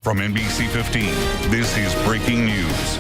From NBC 15, this is breaking news.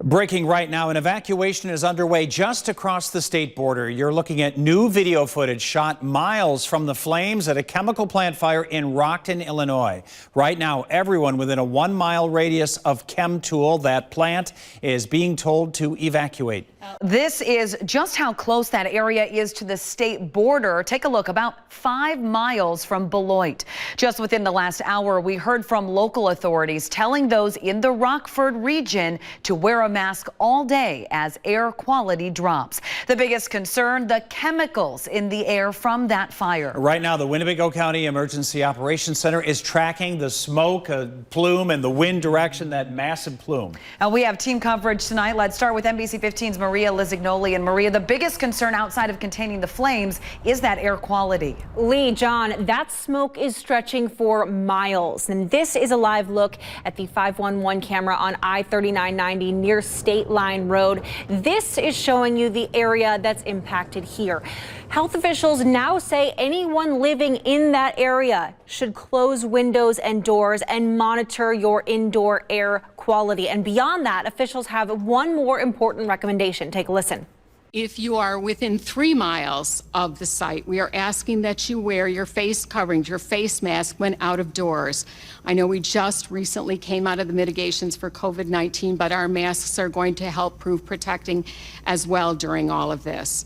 Breaking right now, an evacuation is underway just across the state border. You're looking at new video footage shot miles from the flames at a chemical plant fire in Rockton, Illinois. Right now, everyone within a 1-mile radius of Chemtool, that plant, is being told to evacuate. This is just how close that area is to the state border. Take a look, about 5 miles from Beloit. Just within the last hour, we heard from local authorities telling those in the Rockford region to wear a mask all day as air quality drops. The biggest concern, the chemicals in the air from that fire. Right now, the Winnebago County Emergency Operations Center is tracking the smoke plume and the wind direction, that massive plume. And we have team coverage tonight. Let's start with NBC 15's Maria Lizignoli. And Maria, the biggest concern outside of containing the flames is that air quality. Lee, John, that smoke is stretching for miles. And this is a live look at the 511 camera on I-3990 near State Line Road. This is showing you the area that's impacted here. Health officials now say anyone living in that area should close windows and doors and monitor your indoor air quality. And beyond that, officials have one more important recommendation. Take a listen. If you are within 3 miles of the site, we are asking that you wear your face coverings, your face mask when out of doors. I know we just recently came out of the mitigations for COVID-19, but our masks are going to help prove protecting as well during all of this.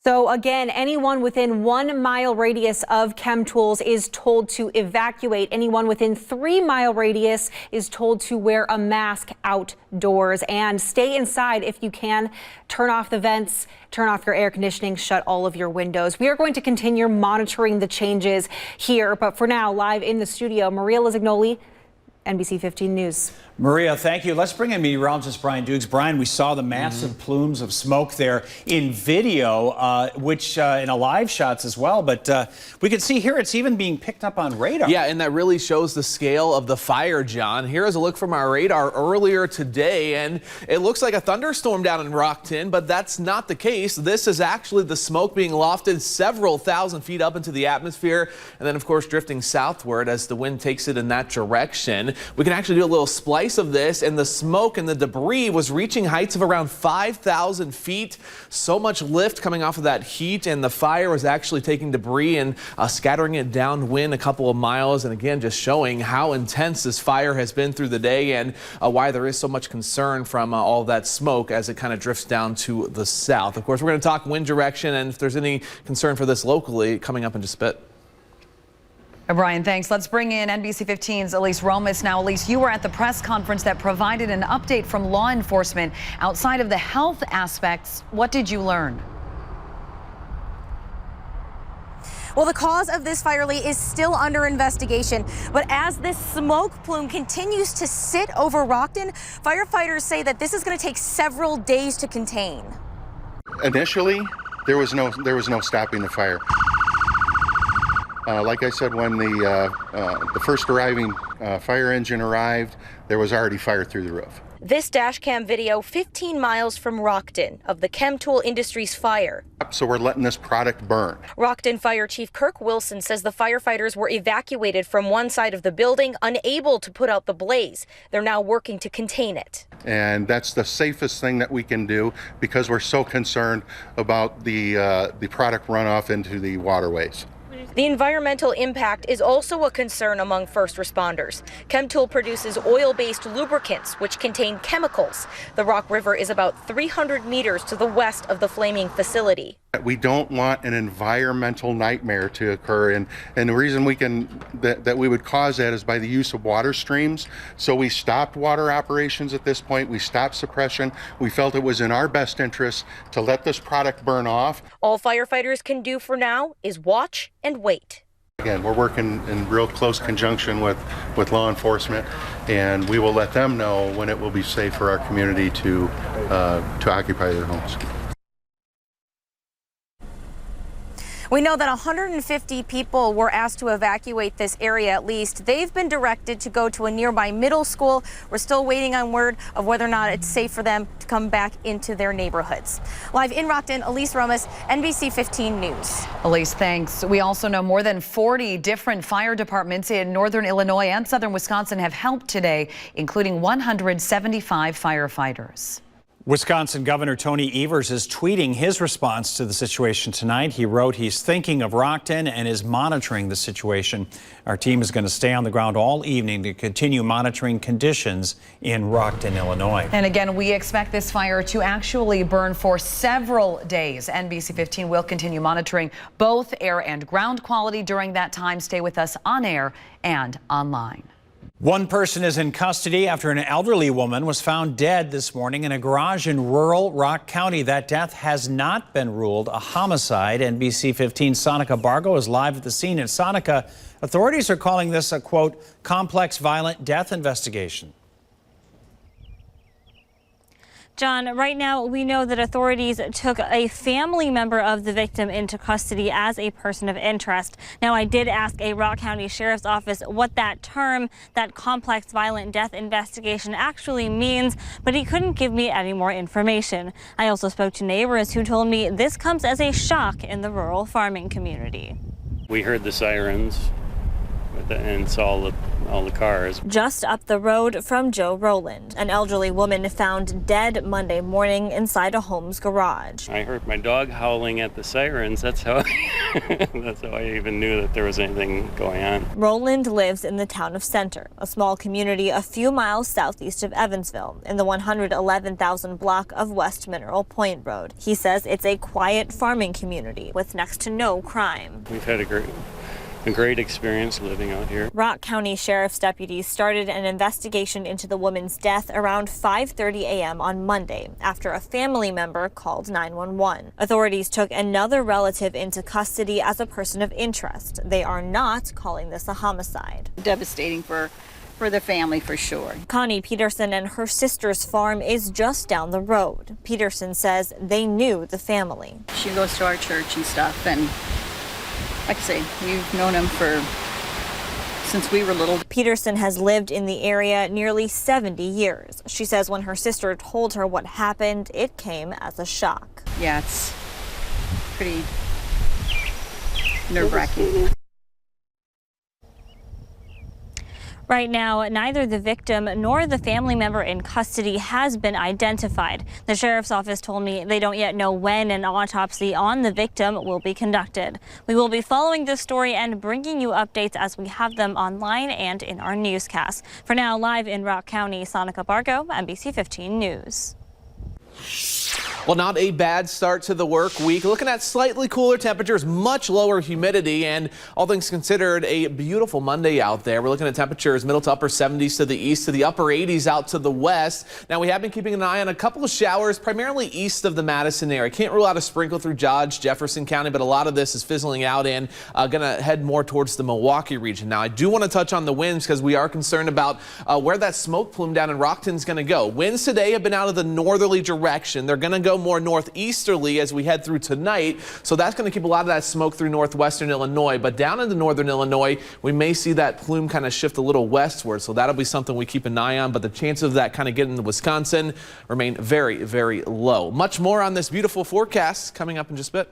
So again, anyone within 1-mile radius of Chemtools is told to evacuate. Anyone within 3-mile radius is told to wear a mask outdoors and stay inside if you can. Turn off the vents, turn off your air conditioning, shut all of your windows. We are going to continue monitoring the changes here, but for now, live in the studio, Maria Lizignoli, NBC 15 News. Maria, thank you. Let's bring in meteorologist Brian Dukes. Brian, we saw the massive plumes of smoke there in video, which in a live shots as well. But we can see here it's even being picked up on radar. Yeah, and that really shows the scale of the fire, John. Here's a look from our radar earlier today, and it looks like a thunderstorm down in Rockton, but that's not the case. This is actually the smoke being lofted several thousand feet up into the atmosphere, and then, of course, drifting southward as the wind takes it in that direction. We can actually do a little splice of this, and the smoke and the debris was reaching heights of around 5,000 feet. So much lift coming off of that heat, and the fire was actually taking debris and scattering it downwind a couple of miles, and again just showing how intense this fire has been through the day and why there is so much concern from all that smoke as it kind of drifts down to the south. Of course, we're going to talk wind direction and if there's any concern for this locally coming up in just a bit. Brian, thanks. Let's bring in NBC 15's Elise Romas now. Elise, you were at the press conference that provided an update from law enforcement. Outside of the health aspects, what did you learn? Well, the cause of this fire, Lee, is still under investigation. But as this smoke plume continues to sit over Rockton, firefighters say that this is going to take several days to contain. Initially, there was no stopping the fire. Like I said, when the first arriving fire engine arrived, there was already fire through the roof. This dash cam video 15 miles from Rockton of the Chemtool Industries fire. So we're letting this product burn. Rockton Fire Chief Kirk Wilson says the firefighters were evacuated from one side of the building, unable to put out the blaze. They're now working to contain it. And that's the safest thing that we can do because we're so concerned about the product runoff into the waterways. The environmental impact is also a concern among first responders. Chemtool produces oil-based lubricants, which contain chemicals. The Rock River is about 300 meters to the west of the flaming facility. We don't want an environmental nightmare to occur, and the reason that we would cause that is by the use of water streams. So we stopped water operations at this point. We stopped suppression. We felt it was in our best interest to let this product burn off. All firefighters can do for now is watch and wait. Again, we're working in real close conjunction with law enforcement, and we will let them know when it will be safe for our community to occupy their homes. We know that 150 people were asked to evacuate this area at least. They've been directed to go to a nearby middle school. We're still waiting on word of whether or not it's safe for them to come back into their neighborhoods. Live in Rockton, Elise Romas, NBC 15 News. Elise, thanks. We also know more than 40 different fire departments in northern Illinois and southern Wisconsin have helped today, including 175 firefighters. Wisconsin Governor Tony Evers is tweeting his response to the situation tonight. He wrote he's thinking of Rockton and is monitoring the situation. Our team is going to stay on the ground all evening to continue monitoring conditions in Rockton, Illinois. And again, we expect this fire to actually burn for several days. NBC 15 will continue monitoring both air and ground quality during that time. Stay with us on air and online. One person is in custody after an elderly woman was found dead this morning in a garage in rural Rock County. That death has not been ruled a homicide. NBC 15's Sonica Bargo is live at the scene. In Sonica, authorities are calling this a, quote, complex violent death investigation. John, right now we know that authorities took a family member of the victim into custody as a person of interest. Now, I did ask a Rock County Sheriff's Office what that term, that complex violent death investigation, actually means, but he couldn't give me any more information. I also spoke to neighbors who told me this comes as a shock in the rural farming community. We heard the sirens and saw all the cars. Just up the road from Joe Rowland, an elderly woman found dead Monday morning inside a home's garage. I heard my dog howling at the sirens. That's how that's how I even knew that there was anything going on. Rowland lives in the town of Center, a small community a few miles southeast of Evansville, in the 111,000 block of West Mineral Point Road. He says it's a quiet farming community with next to no crime. We've had a great experience living out here. Rock County Sheriff's deputies started an investigation into the woman's death around 5:30 a.m. on Monday after a family member called 911. Authorities took another relative into custody as a person of interest. They are not calling this a homicide. Devastating for the family, for sure. Connie Peterson and her sister's farm is just down the road. Peterson says they knew the family. She goes to our church and stuff, and like I say, we've known him since we were little. Peterson has lived in the area nearly 70 years. She says when her sister told her what happened, it came as a shock. Yeah, it's pretty nerve-wracking. Right now, neither the victim nor the family member in custody has been identified. The sheriff's office told me they don't yet know when an autopsy on the victim will be conducted. We will be following this story and bringing you updates as we have them online and in our newscast. For now, live in Rock County, Sonica Bargo, NBC 15 News. Well, not a bad start to the work week. Looking at slightly cooler temperatures, much lower humidity, and all things considered, a beautiful Monday out there. We're looking at temperatures middle to upper 70s to the east, to the upper 80s out to the west. Now, we have been keeping an eye on a couple of showers, primarily east of the Madison area. Can't rule out a sprinkle through Dodge, Jefferson County, but a lot of this is fizzling out and going to head more towards the Milwaukee region. Now, I do want to touch on the winds because we are concerned about where that smoke plume down in Rockton is going to go. Winds today have been out of the northerly direction. They're going to go more northeasterly as we head through tonight, so that's going to keep a lot of that smoke through northwestern Illinois. But down into northern Illinois, we may see that plume kind of shift a little westward, so that'll be something we keep an eye on. But the chances of that kind of getting into Wisconsin remain very, very low. Much more on this beautiful forecast coming up in just a bit.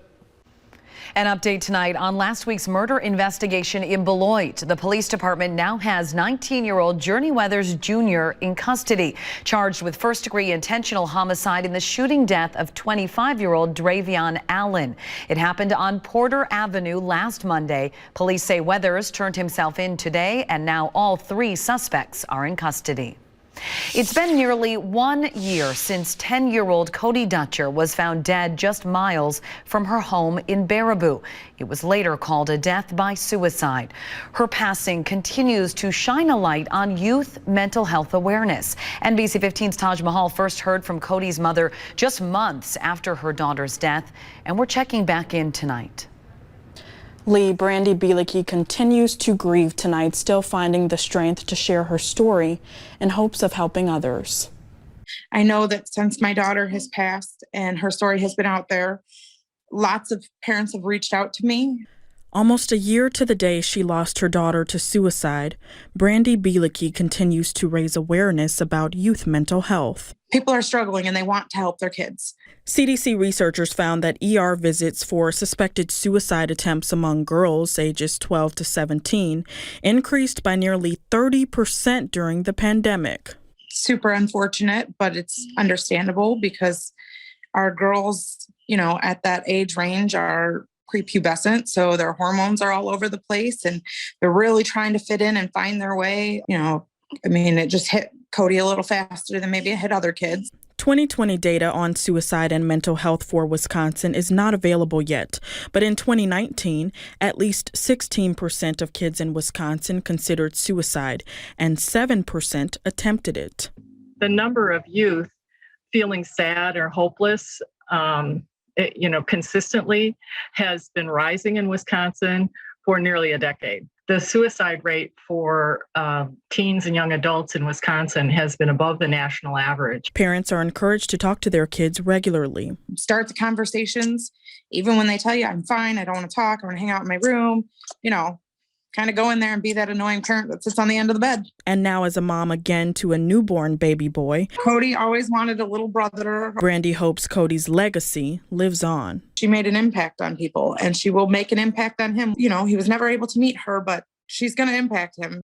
An update tonight on last week's murder investigation in Beloit. The police department now has 19-year-old Journey Weathers Jr. in custody, charged with first-degree intentional homicide in the shooting death of 25-year-old Dravion Allen. It happened on Porter Avenue last Monday. Police say Weathers turned himself in today, and now all three suspects are in custody. It's been nearly 1 year since 10-year-old Cody Dutcher was found dead just miles from her home in Baraboo. It was later called a death by suicide. Her passing continues to shine a light on youth mental health awareness. NBC 15's Taj Mahal first heard from Cody's mother just months after her daughter's death, and we're checking back in tonight. Lee Brandy Bielicki continues to grieve tonight, still finding the strength to share her story in hopes of helping others. I know that since my daughter has passed and her story has been out there, lots of parents have reached out to me. Almost a year to the day she lost her daughter to suicide, Brandy Bielicki continues to raise awareness about youth mental health. People are struggling and they want to help their kids. CDC researchers found that ER visits for suspected suicide attempts among girls ages 12 to 17 increased by nearly 30% during the pandemic. Super unfortunate, but it's understandable because our girls, at that age range are prepubescent, so their hormones are all over the place and they're really trying to fit in and find their way. It just hit Cody a little faster than maybe it hit other kids. 2020 data on suicide and mental health for Wisconsin is not available yet, but in 2019, at least 16% of kids in Wisconsin considered suicide and 7% attempted it. The number of youth feeling sad or hopeless consistently has been rising in Wisconsin for nearly a decade. The suicide rate for teens and young adults in Wisconsin has been above the national average. Parents are encouraged to talk to their kids regularly. Start the conversations, even when they tell you, I'm fine, I don't want to talk, I want to hang out in my room, kind of go in there and be that annoying parent that sits on the end of the bed. And now as a mom again to a newborn baby boy, Cody always wanted a little brother. Brandy hopes Cody's legacy lives on. She made an impact on people and she will make an impact on him. He was never able to meet her, but she's going to impact him.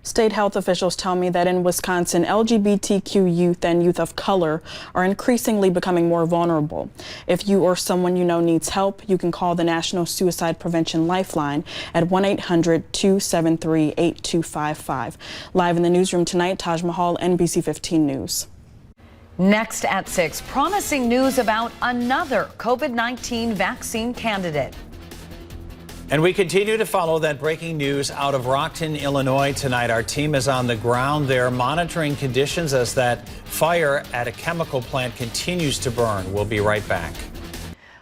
State health officials tell me that in Wisconsin, LGBTQ youth and youth of color are increasingly becoming more vulnerable. If you or someone you know needs help, you can call the National Suicide Prevention Lifeline at 1-800-273-8255. Live in the newsroom tonight, Taj Mahal, NBC 15 News. Next at 6, promising news about another COVID-19 vaccine candidate. And we continue to follow that breaking news out of Rockton, Illinois tonight. Our team is on the ground there monitoring conditions as that fire at a chemical plant continues to burn. We'll be right back.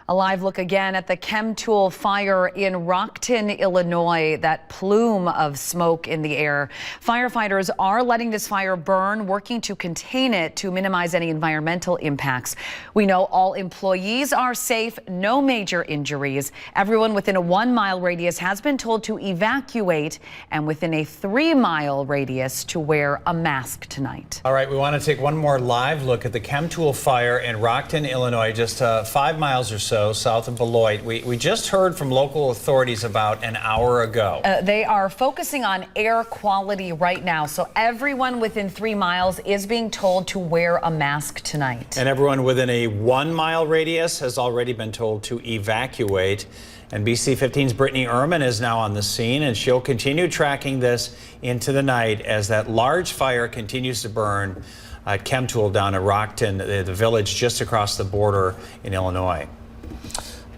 A live look again at the Chemtool fire in Rockton, Illinois. That plume of smoke in the air. Firefighters are letting this fire burn, working to contain it to minimize any environmental impacts. We know all employees are safe, no major injuries. Everyone within a 1-mile radius has been told to evacuate, and within a 3-mile radius to wear a mask tonight. All right, we want to take one more live look at the Chemtool fire in Rockton, Illinois, just 5 miles or so south of Beloit. We just heard from local authorities about an hour ago. They are focusing on air quality right now, so everyone within 3 miles is being told to wear a mask tonight. And everyone within a 1-mile radius has already been told to evacuate. And BC 15's Brittany Ehrman is now on the scene, and she'll continue tracking this into the night as that large fire continues to burn at Chemtool down at Rockton, the village just across the border in Illinois.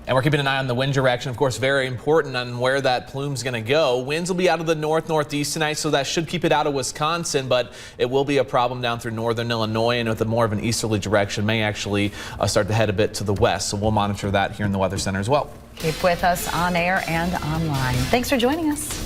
And we're keeping an eye on the wind direction, of course, very important on where that plume's going to go. Winds will be out of the north-northeast tonight, so that should keep it out of Wisconsin, but it will be a problem down through northern Illinois, and with a more of an easterly direction may actually start to head a bit to the west. So we'll monitor that here in the Weather Center as well. Keep with us on air and online. Thanks for joining us.